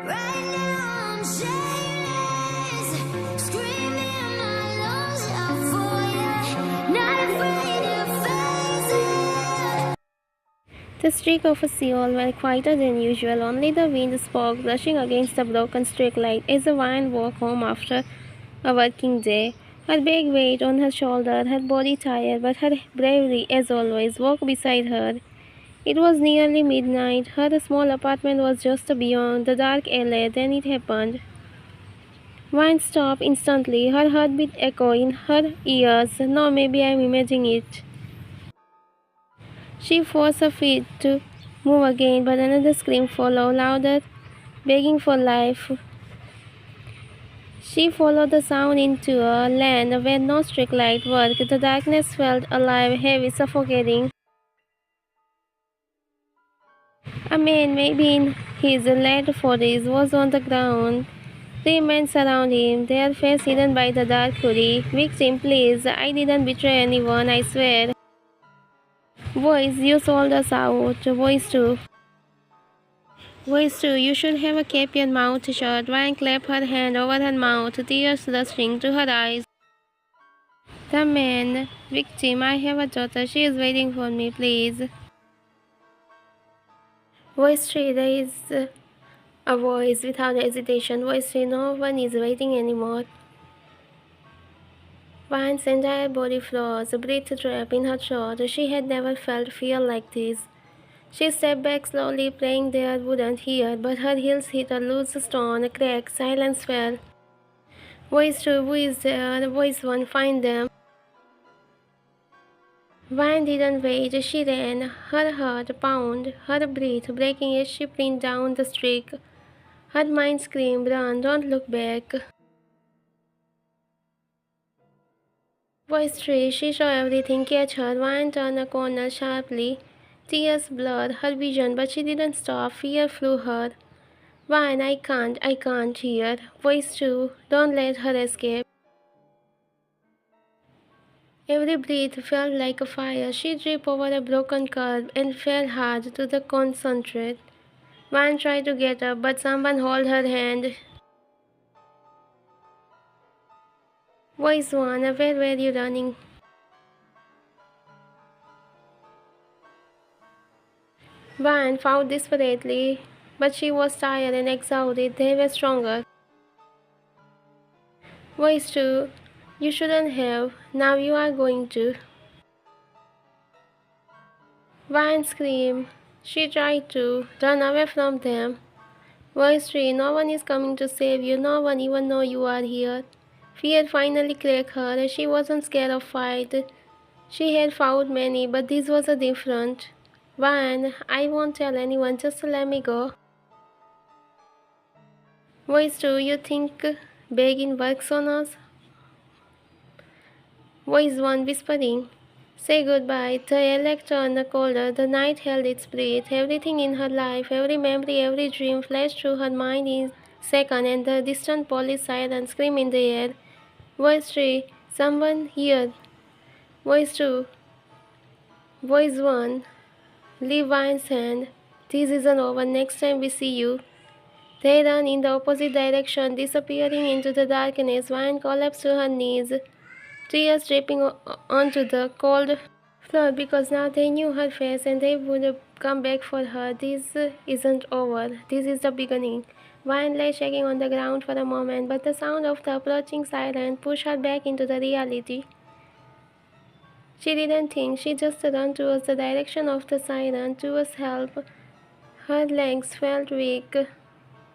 Right now I'm shameless, screaming my lungs out for you, not afraid to face it. The streak of Seoul were quieter than usual. Only the wind spoke, brushing against the broken street light as the Vine walked home after a working day. Her big weight on her shoulder, her body tired, but her bravery, as always, walked beside her. It was nearly midnight. Her small apartment was just beyond the dark alley. Then it happened. Vine stopped instantly, her heartbeat echoing in her ears. No, maybe I'm imagining it. She forced her feet to move again, but another scream followed, louder, begging for life. She followed the sound into a land where no streetlight worked. The darkness felt alive, heavy, suffocating. A man, maybe in his late 40s, was on the ground. Three men surround him, their face hidden by the dark hoodie. Victim, please, I didn't betray anyone, I swear. Voice, you sold us out. Voice 2. Voice 2, you should have kept your mouth shut. Wang clapped her hand over her mouth, tears rushing to her eyes. The man, victim, I have a daughter. She is waiting for me, please. Voice 3, there is a voice without hesitation. Voice 3, no one is waiting anymore. Wang's entire body froze, breath trapped in her throat. She had never felt fear like this. She stepped back slowly, praying they wouldn't hear, but her heels hit a loose stone, a crack, silence fell. Voice 2, who is there? Voice 1, find them. Vine didn't wait, she ran, her heart pounded, her breath breaking as she sprint down the street. Her mind screamed, run, don't look back. Voice 3, she saw everything catch her. Vine turned a corner sharply. Tears blurred her vision, but she didn't stop. Fear flew her. Vine, I can't hear. Voice 2, don't let her escape. Every breath felt like a fire. She tripped over a broken curb and fell hard to the concentrate. Vine tried to get up, but someone held her hand. Voice 1, where were you running? Vine fought desperately, but she was tired and exhausted. They were stronger. Voice 2, you shouldn't have. Now you are going to. Vine screamed. She tried to run away from them. Voice 3, no one is coming to save you. No one even know you are here. Fear finally cracked her. She wasn't scared of fight. She had fought many, but this was a different. Vine, I won't tell anyone. Just let me go. Voice 2, you think begging works on us? Voice 1 whispering. Say goodbye. The air turned colder. The night held its breath. Everything in her life, every memory, every dream flashed through her mind in second, and the distant police siren screamed in the air. Voice 3. Someone here. Voice 2. Voice 1. Leave Vine's hand. This isn't over. Next time we see you. They ran in the opposite direction, disappearing into the darkness. Vine collapsed to her knees, tears dripping onto the cold floor because now they knew her face and they would come back for her. This isn't over. This is the beginning. Vine lay shaking on the ground for a moment, but the sound of the approaching siren pushed her back into the reality. She didn't think, she just ran towards the direction of the siren, towards help. Her legs felt weak.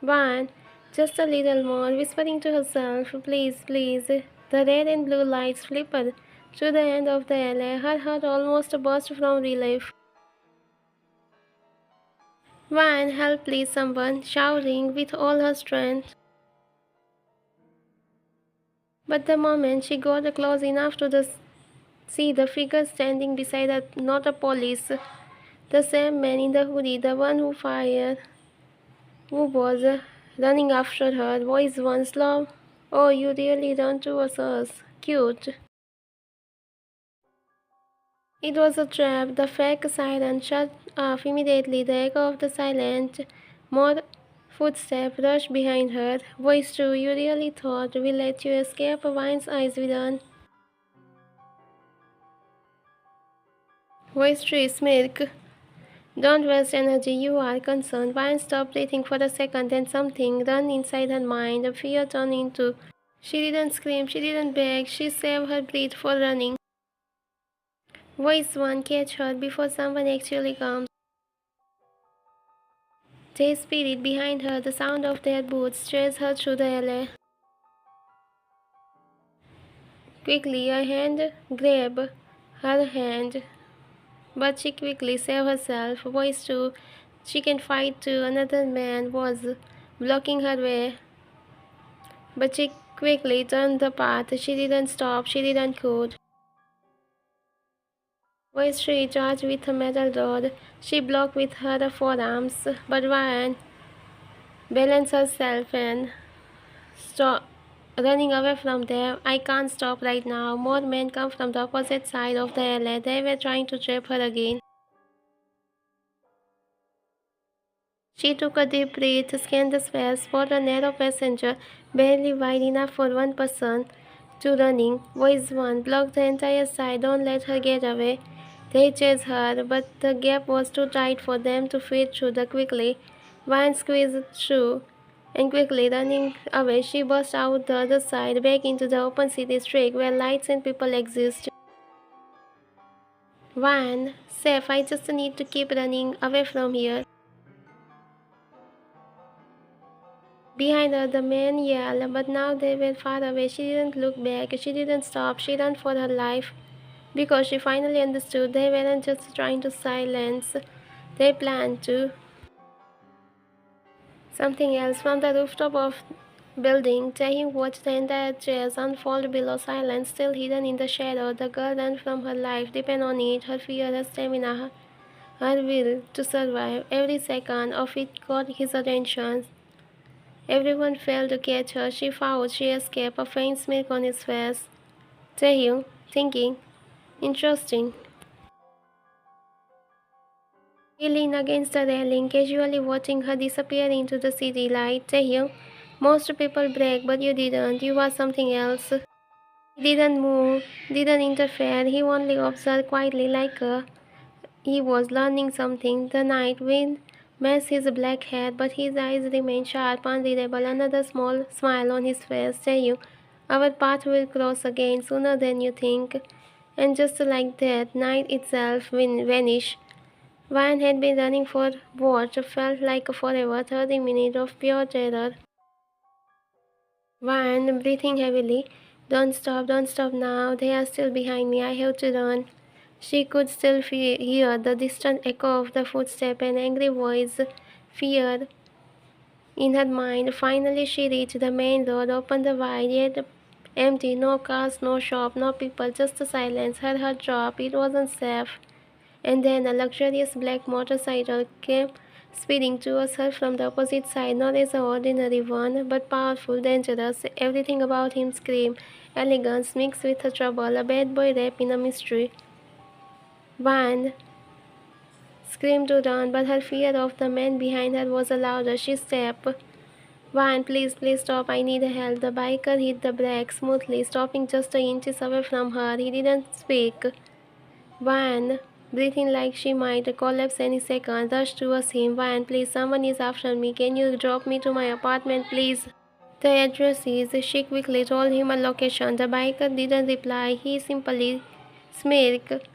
Vine, just a little more, whispering to herself, please, please. The red and blue lights flickered through the end of the alley. Her heart almost burst from relief. Vine, help please, someone, shouting with all her strength. But the moment she got close enough to see the figure standing beside her, not a police, the same man in the hoodie, the one who fired, who was running after her. Voice 1, slow. Oh, you really run towards us. Cute. It was a trap. The fake siren shut off immediately. The echo of the silent, more Footstep rushed behind her. Voice true, you really thought we let you escape? Vine's eyes widen. Voice true, smirk. Don't waste energy, you are concerned. Vine stopped breathing for a second, then something ran inside her mind. A fear turned into. She didn't scream, she didn't beg, she saved her breath for running. Voice 1, catch her before someone actually comes. Their spirit behind her, the sound of their boots, chased her through the alley. Quickly, a hand grabbed her hand, but she quickly saved herself. Voice 2, she can fight too. Another man was blocking her way, but she quickly turned the path. She didn't stop, she didn't quit. Voice 3, charged with a metal rod. She blocked with her forearms, but Ryan balanced herself and stopped running away from them. I can't stop right now. More men come from the opposite side of the alley. They were trying to trap her again. She took a deep breath, scanned the space for a narrow passenger, barely wide enough for one person to running. Voice 1, block the entire side, don't let her get away. They chased her, but the gap was too tight for them to fit through the quickly. Vine squeezed through, and quickly running away, she burst out the other side, back into the open city street where lights and people exist. Vine, safe, I just need to keep running away from here. Behind her, the men yelled, but now they were far away. She didn't look back. She didn't stop. She ran for her life because she finally understood they weren't just trying to silence. They planned to. Something else from the rooftop of building. Taehyung watched the entire chase unfold below, silence still hidden in the shadow. The girl ran from her life, depend on it, her fear, her stamina, her will to survive. Every second of it caught his attention. Everyone failed to catch her. She fought, she escaped, a faint smirk on his face. Taehyung, thinking, interesting. He leaned against the railing, casually watching her disappear into the city light. Taehyung, most people brag, but you didn't. You were something else. He didn't move, didn't interfere. He only observed quietly like he was learning something. The night wind messed his black hair, but his eyes remained sharp, unreadable. Another small smile on his face. Taehyung, our path will cross again sooner than you think. And just like that, night itself vanished. Vine had been running for what felt like forever, 30 minutes of pure terror. Vine, breathing heavily. Don't stop now. They are still behind me. I have to run. She could still hear the distant echo of the footstep and angry voice. Fear in her mind. Finally, she reached the main road, opened the wide, yet empty. No cars, no shop, no people, just the silence. Her heart dropped. It wasn't safe. And then a luxurious black motorcycle came speeding towards her from the opposite side, not as an ordinary one, but powerful, dangerous. Everything about him screamed elegance mixed with a trouble, a bad boy wrapped in a mystery. Van screamed to run, but her fear of the man behind her was louder. She stepped. Van, please, please stop. I need help. The biker hit the brake smoothly, stopping just inches away from her. He didn't speak. Van, breathing like she might collapse any second, rushed towards him. Van, please, someone is after me. Can you drop me to my apartment, please? The address is. She quickly told him a location. The biker didn't reply. He simply smirked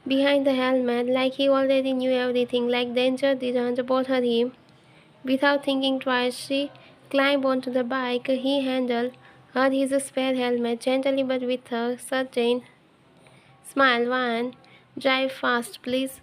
behind the helmet like he already knew everything, like danger didn't bother him. Without thinking twice, she climbed onto the bike. He handled her his spare helmet gently but with a certain smile. Van, drive fast, please.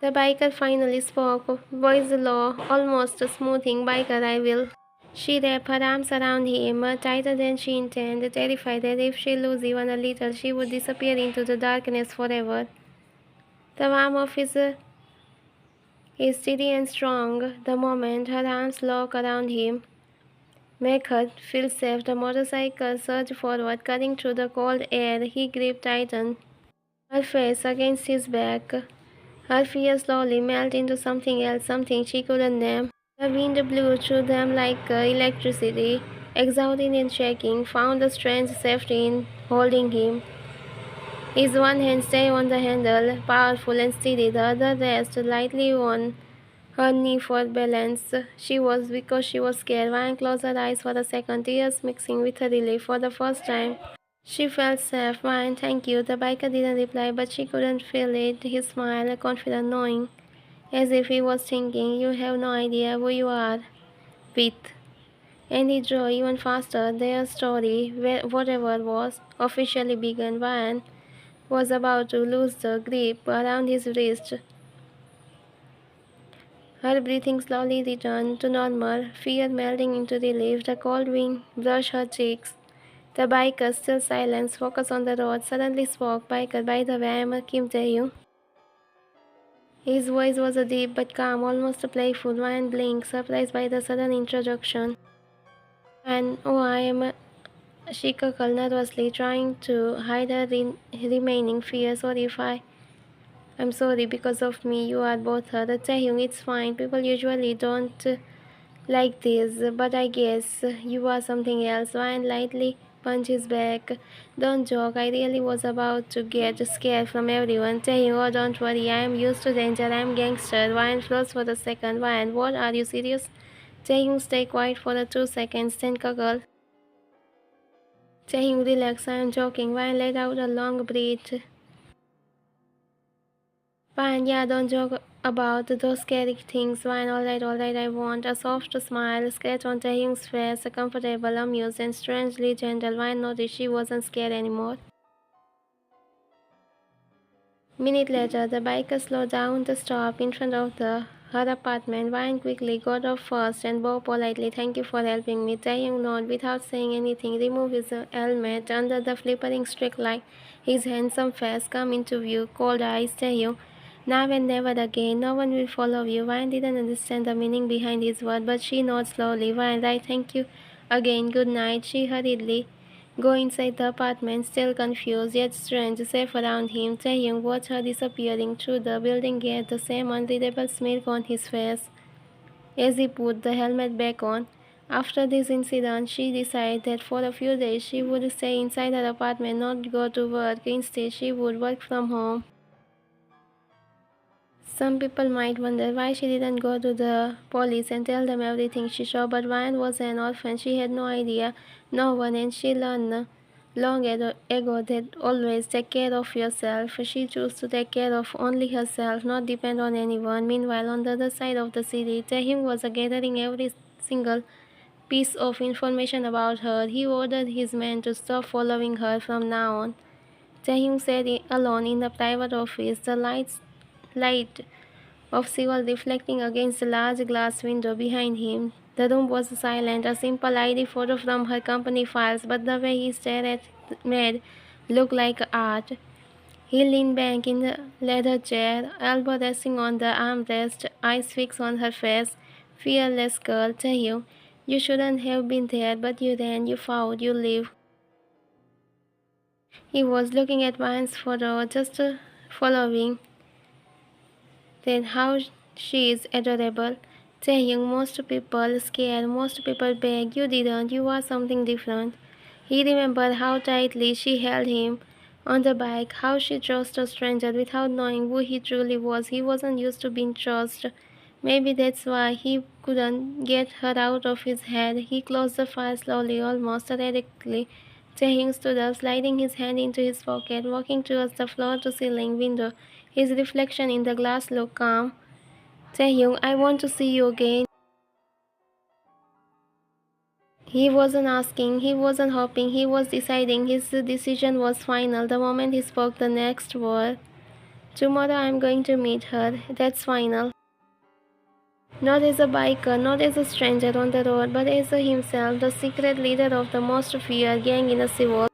The biker finally spoke, voice low, almost smoothing. Biker, I will. She wrapped her arms around him, tighter than she intended, terrified that if she lose even a little, she would disappear into the darkness forever. The warmth of his is steady and strong. The moment her arms lock around him, make her feel safe. The motorcycle surged forward, cutting through the cold air. He gripped tighten, her face against his back. Her fear slowly melted into something else, something she couldn't name. The wind blew through them like electricity, exhausted in shaking, found a strange safety in holding him. His one hand stayed on the handle, powerful and steady, the other rested lightly on her knee for balance. Because she was scared. Vine closed her eyes for a second, tears mixing with her relief. For the first time, she felt safe. Vine, thank you. The biker didn't reply, but she couldn't feel it. He smiled, confident, knowing, as if he was thinking, you have no idea who you are with. And he drove even faster. Their story, whatever was, officially began. Vine was about to lose the grip around his wrist. Her breathing slowly returned to normal, fear melting into relief. The cold wind brushed her cheeks. The biker, still silent, focused on the road, suddenly spoke. Biker, by the way, I'm Kim Taehyung. His voice was a deep but calm, almost playful. Ryan blinked, surprised by the sudden introduction. And oh, I am. She cackled nervously, trying to hide her remaining fear. I'm sorry, because of me, you are both hurt. Taehyung, it's fine. People usually don't like this, but I guess you are something else. Ryan lightly punched his back. Don't joke, I really was about to get scared from everyone. Taehyung, oh, don't worry, I am used to danger. I am gangster. Ryan froze for a second. Ryan, what? Are you serious? Taehyung stayed quiet for 2 seconds, then cackled. Taehyung, relax, I am joking. Ryan let out a long breath. Fine, yeah, don't joke about those scary things. Fine, alright, I want a soft smile, scratch on Taehyung's face, a comfortable, amused, and strangely gentle. Wine noticed she wasn't scared anymore. Minute later, the biker slowed down to stop in front of her apartment. Wine quickly got off first and bowed politely. Thank you for helping me. Taehyung nodded without saying anything, removed his helmet under the flickering streak light. His handsome face come into view. Cold eyes, Taehyung. Now and never again. No one will follow you. Wine didn't understand the meaning behind his word, but she nodded slowly. Wine, right, thank you. Again, good night. She hurriedly go inside the apartment, still confused, yet strange, safe around him. Taehyung watched her disappearing through the building gate, the same unreadable smirk on his face as he put the helmet back on. After this incident, she decided that for a few days she would stay inside her apartment, not go to work. Instead, she would work from home. Some people might wonder why she didn't go to the police and tell them everything she saw, but Ryan was an orphan. She had no idea, no one, and she learned long ago that always take care of yourself. She chose to take care of only herself, not depend on anyone. Meanwhile, on the other side of the city, Taehyung was gathering every single piece of information about her. He ordered his men to stop following her from now on. Taehyung sat alone in the private office, the light of Seagull reflecting against the large glass window behind him. The room was silent, a simple ID photo from her company files, but the way he stared at made look like art. He leaned back in the leather chair, elbow resting on the armrest, eyes fixed on her face. Fearless girl, Taehyung, you shouldn't have been there, but you ran, you fought, you lived. He was looking at Vine's photo, just following. Then how she is adorable. Taehyung, most people scare, most people beg. You didn't, you are something different. He remembered how tightly she held him on the bike, how she trusted a stranger without knowing who he truly was. He wasn't used to being trusted. Maybe that's why he couldn't get her out of his head. He closed the file slowly, almost erratically. Taehyung stood up, sliding his hand into his pocket, walking towards the floor-to-ceiling window. His reflection in the glass looked calm. Taehyung, I want to see you again. He wasn't asking, he wasn't hoping, he was deciding. His decision was final the moment he spoke the next word. Tomorrow I'm going to meet her. That's final. Not as a biker, not as a stranger on the road, but as himself, the secret leader of the most feared gang in Seoul.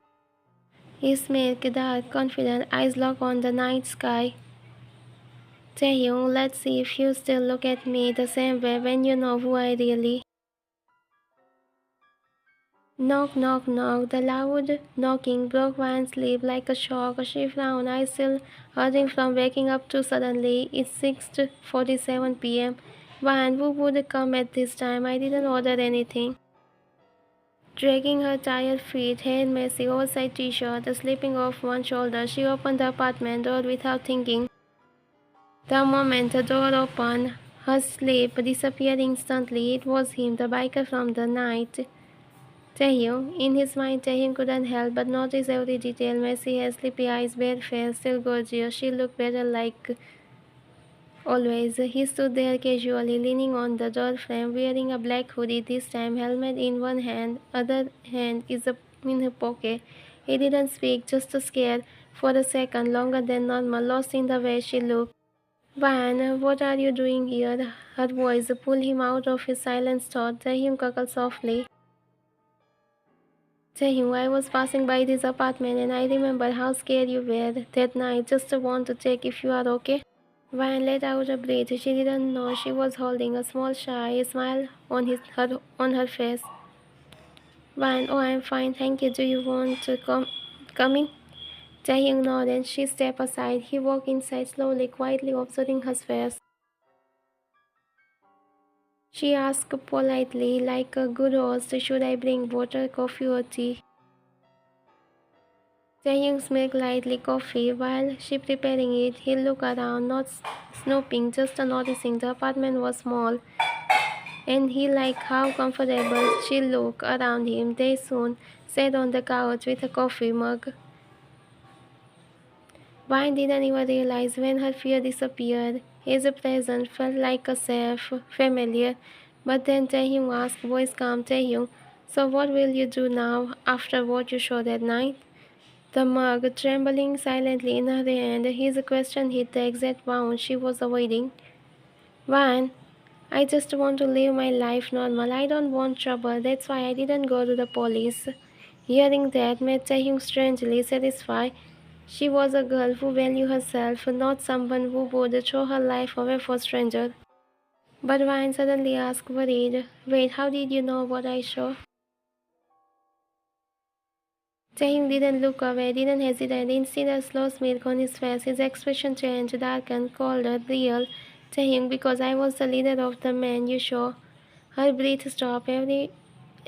He smiled, dark, confident, eyes locked on the night sky. Taehyung, let's see if you still look at me the same way when you know who I really. Knock, knock, knock. The loud knocking broke Van's sleep like a shock. She frowned, eyes still hurting from waking up too suddenly. It's 6:47 p.m. Van, who would come at this time? I didn't order anything. Dragging her tired feet, hair messy, oversized t-shirt slipping off one shoulder, she opened the apartment door without thinking. The moment the door opened, her sleep disappeared instantly. It was him, the biker from the night. Taehyung. In his mind, Taehyung couldn't help but notice every detail. Messy hair, sleepy eyes, bare face, still gorgeous. She looked better like always. He stood there casually, leaning on the door frame, wearing a black hoodie this time, helmet in one hand, other hand is up in her pocket. He didn't speak, just scared for a second, longer than normal, lost in the way she looked. Van, what are you doing here? Her voice pulled him out of his silent thought. Taehyung cackled softly. Taehyung, I was passing by this apartment and I remember how scared you were that night. Just want to check if you are okay. Van let out a breath. She didn't know she was holding a small shy smile on her face. Van, oh, I'm fine, thank you. Do you want to coming? Taehyung nodded and she stepped aside. He walked inside slowly, quietly observing her face. She asked politely, like a good host, should I bring water, coffee, or tea? Taehyung smelled lightly coffee. While she preparing it, he looked around, not snooping, just noticing the apartment was small, and he liked how comfortable she looked around him. They soon sat on the couch with a coffee mug. Vine didn't even realize when her fear disappeared. His presence felt like a safe, familiar. But then Taehyung asked, voice calm, Taehyung, so what will you do now after what you saw that night? The mug trembling silently in her hand, his question hit the exact wound she was avoiding. Van, I just want to live my life normal. I don't want trouble. That's why I didn't go to the police. Hearing that made Taehyung strangely satisfied. She was a girl who valued herself, not someone who would throw her life away for strangers. But Van suddenly asked, worried, wait, how did you know what I saw? Taehyung didn't look away, didn't hesitate. Instead, a slow smirk on his face. His expression changed, darkened, colder, real. Taehyung, because I was the leader of the men you saw. Her breath stopped.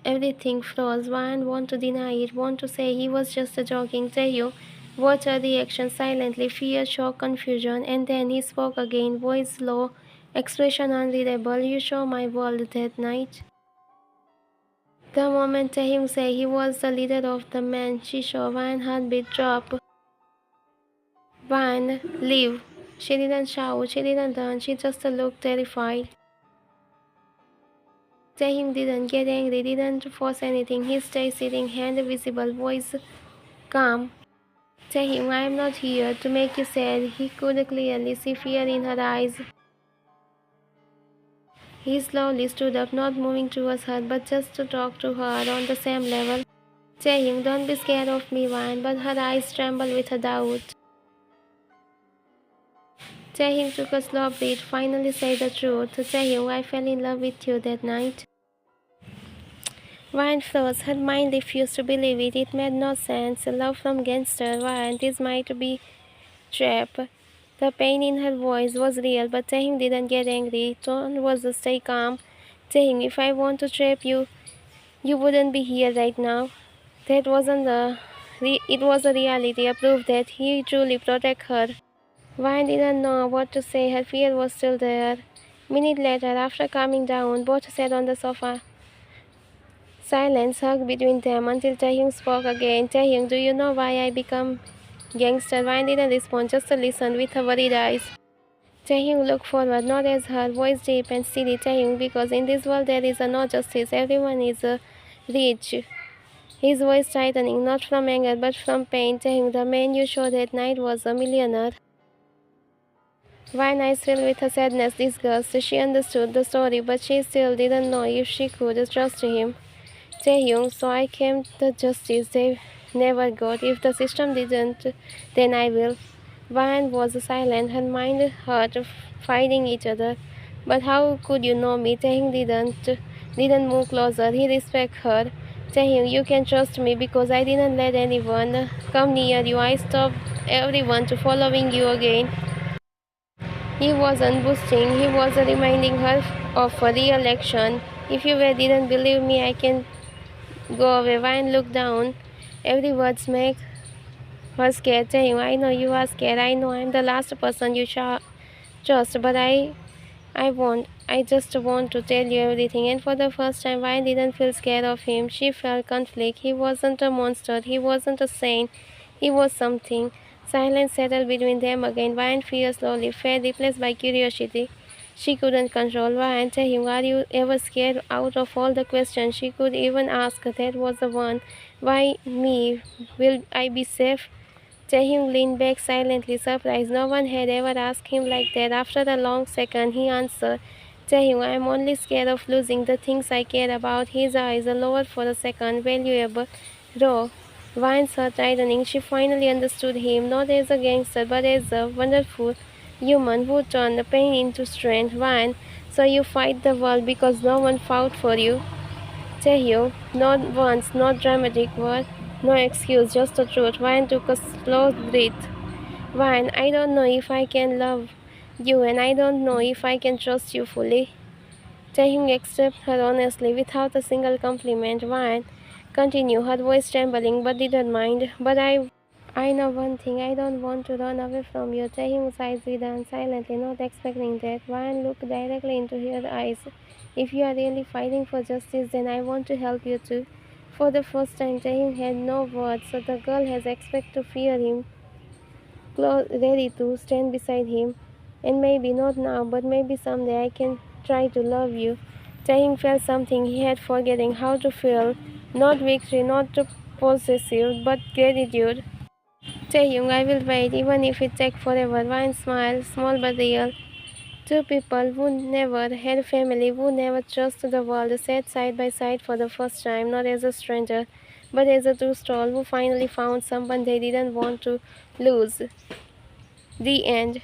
Everything froze. Van wanted to deny it, wanted to say he was just joking. Taehyung watched her reaction silently, fear, shock, confusion, and then he spoke again, voice low, expression unreadable. You saw my world that night. The moment Taehyung said he was the leader of the men, she saw Van's heartbeat drop. Van, leave. She didn't shout, she didn't run, she just looked terrified. Taehyung didn't get angry, didn't force anything. He stayed sitting, hand visible, voice calm. Taehyung, I am not here to make you sad. He could clearly see fear in her eyes. He slowly stood up, not moving towards her, but just to talk to her on the same level. Taehyung, don't be scared of me, Van, but her eyes trembled with a doubt. Taehyung took a slow breath, finally said the truth. Taehyung, I fell in love with you that night. Van froze. Her mind refused to believe it. It made no sense. Love from gangster. Van, this might be trap. The pain in her voice was real, but Taehyung didn't get angry. Tone was to stay calm. Taehyung, if I want to trap you, you wouldn't be here right now. That wasn't it was a reality, a proof that he truly protected her. Vine didn't know what to say. Her fear was still there. Minute later, after calming down, both sat on the sofa. Silence hugged between them until Taehyung spoke again. Taehyung, do you know why I become gangster? Vine didn't respond, just listened with her worried eyes. Taehyung looked forward, not as her voice deep and steady. Taehyung, because in this world there is no justice. Everyone is rich. His voice tightening, not from anger but from pain. Taehyung, the man you saw that night was a millionaire. Vine eyes filled with a sadness, disgust. She understood the story, but she still didn't know if she could trust him. Taehyung, so I came the justice they never got. If the system didn't, then I will. Vine was silent, her mind heart fighting each other. But how could you know me? Taehyung didn't move closer. He respected her. Taehyung, you can trust me because I didn't let anyone come near you. I stopped everyone to following you again. He wasn't boasting, he was reminding her of a real action. If you didn't believe me, I can go away. Vine looked down. Every word make her scared. Taehyung, I know you are scared. I know I'm the last person you trust, but I won't. I just want to tell you everything. And for the first time, I didn't feel scared of him. She felt conflict. He wasn't a monster. He wasn't a saint. He was something. Silence settled between them again. Wine fear slowly faded, replaced by curiosity. She couldn't control. Why and tell him, are you ever scared? Out of all the questions she could even ask, that was the one. Why me? Will I be safe? Taehyung leaned back silently, surprised. No one had ever asked him like that. After a long second, he answered, Taehyung, I am only scared of losing the things I care about. His eyes lowered for a second. Valuable, raw. Vine's heart tightening. She finally understood him, not as a gangster, but as a wonderful human who turned pain into strength. Vine, so you fight the world because no one fought for you. Taehyung, not once, not dramatic word, no excuse, just the truth. Vine took a slow breath. Vine, I don't know if I can love you, and I don't know if I can trust you fully. Taehyung accepted her honestly, without a single compliment. Vine, continue, her voice trembling, but didn't mind. But I know one thing, I don't want to run away from you. Taehyung's eyes widened silently, not expecting that. Ryan looked directly into her eyes. If you are really fighting for justice, then I want to help you too. For the first time, Taehyung had no words, so the girl has expected to fear him, ready to stand beside him. And maybe not now, but maybe someday I can try to love you. Taehyung felt something he had forgetting how to feel. Not victory, not possessive, but gratitude. Taehyung, I will wait, even if it takes forever. Vine smiled, small but real. Two people who never had a family, who never trusted the world, sat side by side for the first time, not as a stranger, but as a true soul who finally found someone they didn't want to lose. The end.